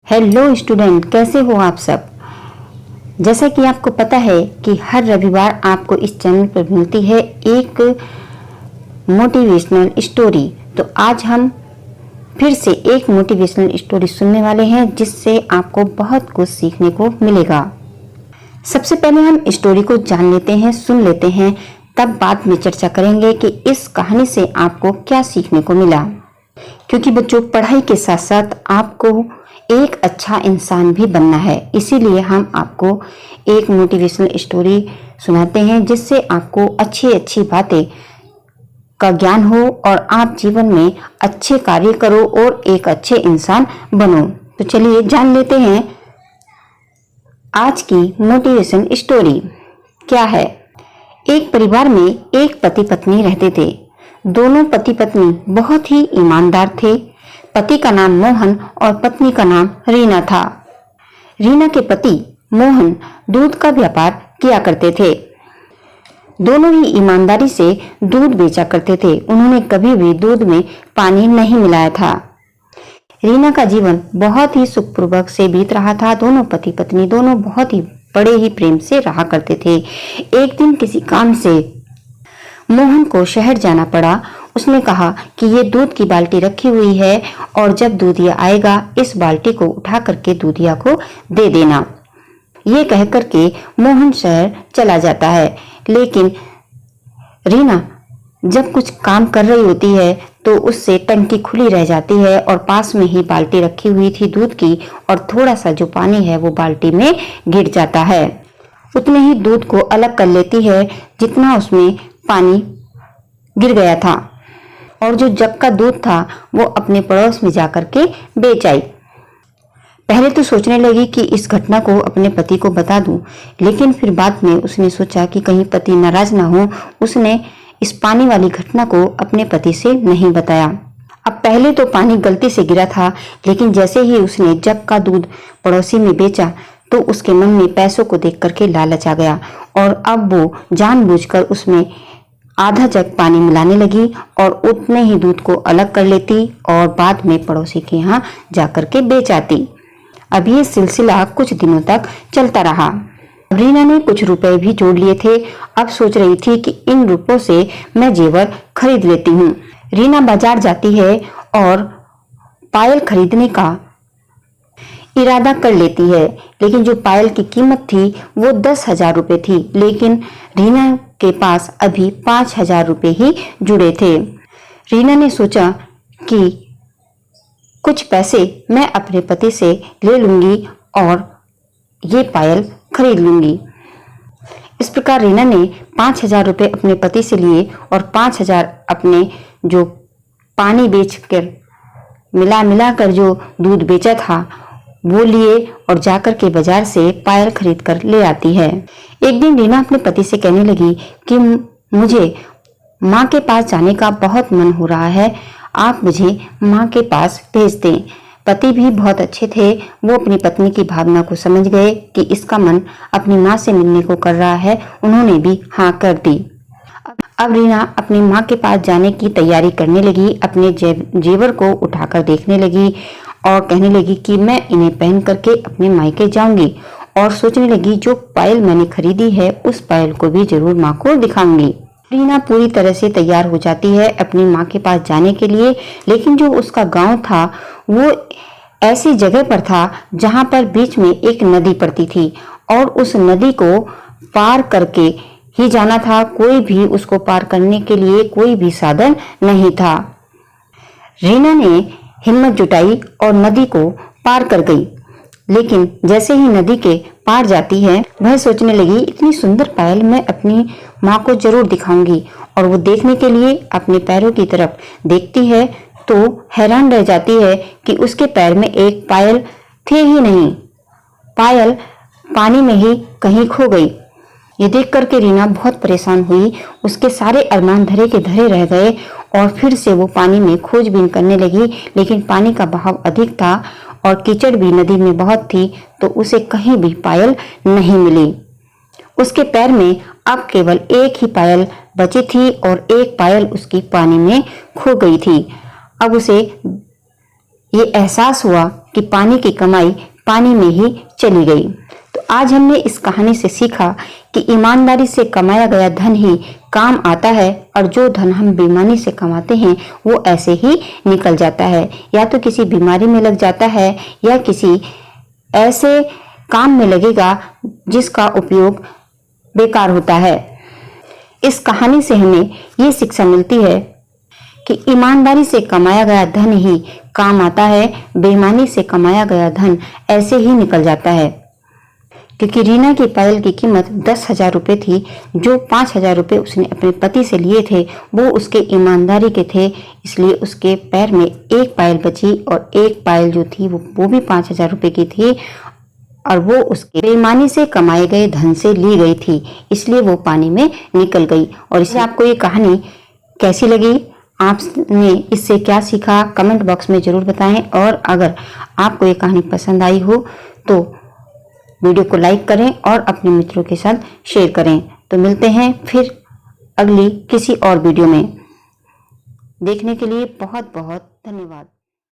Hello student, कैसे हो आप सब। जैसा कि आपको पता है कि हर रविवार आपको इस चैनल पर मिलती है एक मोटिवेशनल स्टोरी। तो आज हम फिर से एक मोटिवेशनल स्टोरी सुनने वाले हैं जिससे आपको बहुत कुछ सीखने को मिलेगा। सबसे पहले हम स्टोरी को जान लेते हैं, सुन लेते हैं, तब बाद में चर्चा करेंगे कि इस कहानी से आपको क्या सीखने को मिला। क्योंकि बच्चों, पढ़ाई के साथ साथ आपको एक अच्छा इंसान भी बनना है, इसीलिए हम आपको एक मोटिवेशनल स्टोरी सुनाते हैं जिससे आपको अच्छी अच्छी बातें का ज्ञान हो और आप जीवन में अच्छे कार्य करो और एक अच्छे इंसान बनो। तो चलिए जान लेते हैं आज की मोटिवेशन स्टोरी क्या है। एक परिवार में एक पति पत्नी रहते थे। दोनों पति पत्नी बहुत ही ईमानदार थे। पति का नाम मोहन और पत्नी का नाम रीना था। रीना के पति मोहन दूध का व्यापार किया करते थे। दोनों ही ईमानदारी से दूध बेचा करते थे। उन्होंने कभी भी दूध में पानी नहीं मिलाया था। रीना का जीवन बहुत ही सुखपूर्वक से बीत रहा था। दोनों पति पत्नी दोनों बहुत ही बड़े ही प्रेम से रहा करते थे। एक दिन किसी काम से मोहन को शहर जाना पड़ा। उसने कहा कि ये दूध की बाल्टी रखी हुई है और जब दूधिया आएगा इस बाल्टी को उठा करके दूधिया को दे देना। ये कह करके मोहन शहर चला जाता है। लेकिन रीना जब कुछ काम कर रही होती है तो उससे टंकी खुली रह जाती है और पास में ही बाल्टी रखी हुई थी दूध की, और थोड़ा सा जो पानी है वो बाल्टी में गिर जाता है। उतने ही दूध को अलग कर लेती है जितना उसमें पानी गिर गया था, और जो जग का दूध था वो अपने पड़ोस में जाकर के बेच आई। पहले तो सोचने लगी कि इस घटना को अपने पति को बता दूं, लेकिन फिर बाद में उसने सोचा कि कहीं पति नाराज ना हो। उसने इस पानी वाली घटना को अपने पति से नहीं बताया। अब पहले तो पानी गलती से गिरा था, लेकिन जैसे ही उसने जग का दूध पड़ोसी में बेचा तो उसके मन में पैसों को देख करके लालच आ गया, और अब वो जानबूझकर उसमें आधा जग पानी मिलाने लगी और उतने ही दूध को अलग कर लेती और बाद में पड़ोसी के यहाँ जाकर के बेच आती। अब ये सिलसिला कुछ दिनों तक चलता रहा। रीना ने कुछ रुपए भी जोड़ लिए थे। अब सोच रही थी कि इन रुपयों से मैं जेवर खरीद लेती हूँ। रीना बाजार जाती है और पायल खरीदने का इरादा कर लेती है, लेकिन जो पायल की कीमत थी वो 10,000 रुपये थी, लेकिन रीना के पास अभी 5,000 रुपये ही जुड़े थे। रीना ने सोचा कि कुछ पैसे मैं अपने पति से ले लूंगी और ये पायल खरीद लूंगी। इस प्रकार रीना ने 5,000 रुपये अपने पति से लिए और 5,000 अपने जो पानी बेचकर मिला कर जो दूध बेचा था वो लिए और जाकर के बाजार से पायल खरीद कर ले आती है। एक दिन रीना अपने पति से कहने लगी कि मुझे माँ के पास जाने का बहुत मन हो रहा है, आप मुझे माँ के पास भेज दें। पति भी बहुत अच्छे थे। वो अपनी पत्नी की भावना को समझ गए कि इसका मन अपनी माँ से मिलने को कर रहा है। उन्होंने भी हाँ कर दी। अब रीना अपनी माँ के पास जाने की तैयारी करने लगी। अपने जेवर को उठाकर देखने लगी और कहने लगी कि मैं इन्हें पहन करके अपने मायके जाऊंगी, और सोचने लगी जो पायल मैंने खरीदी है उस पायल को भी जरूर माँ को दिखाऊंगी। रीना पूरी तरह से तैयार हो जाती है अपनी माँ के पास जाने के लिए, लेकिन जो उसका गांव था वो ऐसी जगह पर था जहां पर बीच में एक नदी पड़ती थी और उस नदी को पार करके ही जाना था। कोई भी उसको पार करने के लिए कोई भी साधन नहीं था। रीना ने हिम्मत जुटाई और नदी को पार कर गई, लेकिन जैसे ही नदी के पार जाती है वह सोचने लगी इतनी सुंदर पायल मैं अपनी माँ को जरूर दिखाऊंगी, और वो देखने के लिए अपने पैरों की तरफ देखती है तो हैरान रह जाती है कि उसके पैर में एक पायल थे ही नहीं। पायल पानी में ही कहीं खो गई। ये देख करके रीना बहुत परेशान हुई। उसके सारे अरमान धरे के धरे रह गए और फिर से वो पानी में खोजबीन करने लगी, लेकिन पानी का बहाव अधिक था और कीचड़ भी नदी में बहुत थी, तो उसे कहीं भी पायल नहीं मिली। उसके पैर में अब केवल एक ही पायल बची थी और एक पायल उसकी पानी में खो गई थी। अब उसे ये एहसास हुआ कि पानी की कमाई पानी में ही चली गई। तो आज हमने इस कहानी से सीखा कि ईमानदारी से कमाया गया धन ही काम आता है और जो धन हम बेईमानी से कमाते हैं वो ऐसे ही निकल जाता है, या तो किसी बीमारी में लग जाता है या किसी ऐसे काम में लगेगा जिसका उपयोग बेकार होता है। इस कहानी से हमें ये शिक्षा मिलती है कि ईमानदारी से कमाया गया धन ही काम आता है, बेईमानी से कमाया गया धन ऐसे ही निकल जाता है। क्योंकि रीना की पायल की कीमत 10,000 रुपये थी, जो 5,000 रुपये उसने अपने पति से लिए थे वो उसके ईमानदारी के थे, इसलिए उसके पैर में एक पायल बची और एक पायल जो थी वो भी 5,000 रुपये की थी और वो उसके बेईमानी से कमाए गए धन से ली गई थी, इसलिए वो पानी में निकल गई। और इससे आपको ये कहानी कैसी लगी, आपने इससे क्या सीखा, कमेंट बॉक्स में जरूर बताएं। और अगर आपको ये कहानी पसंद आई हो तो वीडियो को लाइक करें और अपने मित्रों के साथ शेयर करें। तो मिलते हैं फिर अगली किसी और वीडियो में। देखने के लिए बहुत बहुत धन्यवाद।